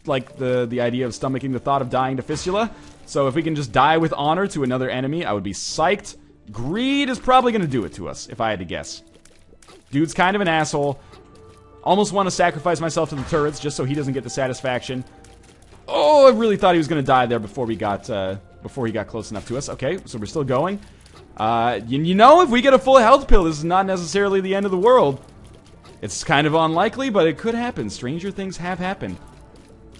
like the idea of stomaching the thought of dying to fistula. So if we can just die with honor to another enemy, I would be psyched. Greed is probably going to do it to us, if I had to guess. Dude's kind of an asshole. Almost want to sacrifice myself to the turrets just so he doesn't get the satisfaction. Oh, I really thought he was going to die there before he got close enough to us. Okay, so we're still going. You know, if we get a full health pill, this is not necessarily the end of the world. It's kind of unlikely, but it could happen. Stranger things have happened.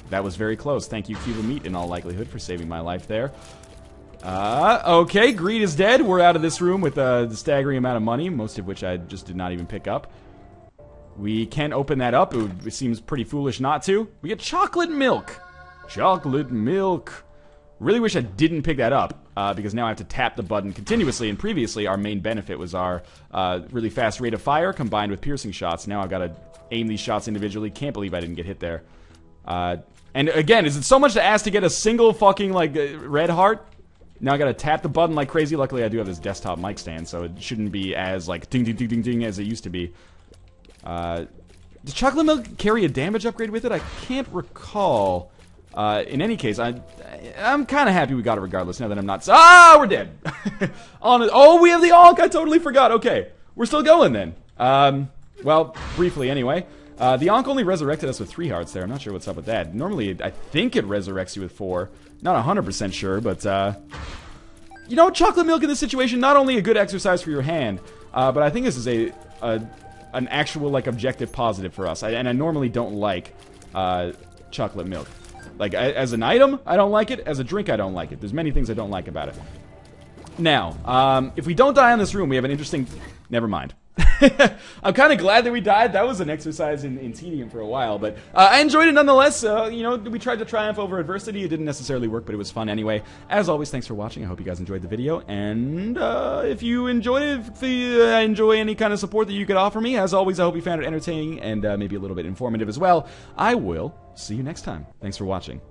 That was very close. Thank you, Cuba Meat, in all likelihood, for saving my life there. Okay, Greed is dead. We're out of this room with the staggering amount of money, most of which I just did not even pick up. We can open that up. It seems pretty foolish not to. We get chocolate milk. Chocolate milk. Really wish I didn't pick that up, because now I have to tap the button continuously, and previously our main benefit was our really fast rate of fire combined with piercing shots. Now I've got to aim these shots individually. Can't believe I didn't get hit there. And again, is it so much to ask to get a single fucking, like, red heart? Now I gotta tap the button like crazy. Luckily I do have this desktop mic stand, so it shouldn't be as like ding ding ding ding ding as it used to be. Does chocolate milk carry a damage upgrade with it? I can't recall. In any case, I'm kind of happy we got it regardless, now that I'm not... Ah, we're dead! Oh, we have the Ankh! I totally forgot! Okay. we're still going then. Well, briefly anyway. The Ankh only resurrected us with 3 hearts there. I'm not sure what's up with that. Normally, I think it resurrects you with 4. Not 100% sure, but, you know, chocolate milk in this situation, not only a good exercise for your hand, but I think this is an actual, like, objective positive for us. And I normally don't like, chocolate milk. Like, as an item, I don't like it. As a drink, I don't like it. There's many things I don't like about it. Now, if we don't die in this room, we have an interesting... Never mind. I'm kind of glad that we died. That was an exercise in tedium for a while, but I enjoyed it nonetheless. You know, we tried to triumph over adversity. It didn't necessarily work, but it was fun anyway. As always, thanks for watching. I hope you guys enjoyed the video, and if you enjoyed it, if you enjoy any kind of support that you could offer me, as always, I hope you found it entertaining and maybe a little bit informative as well. I will see you next time. Thanks for watching.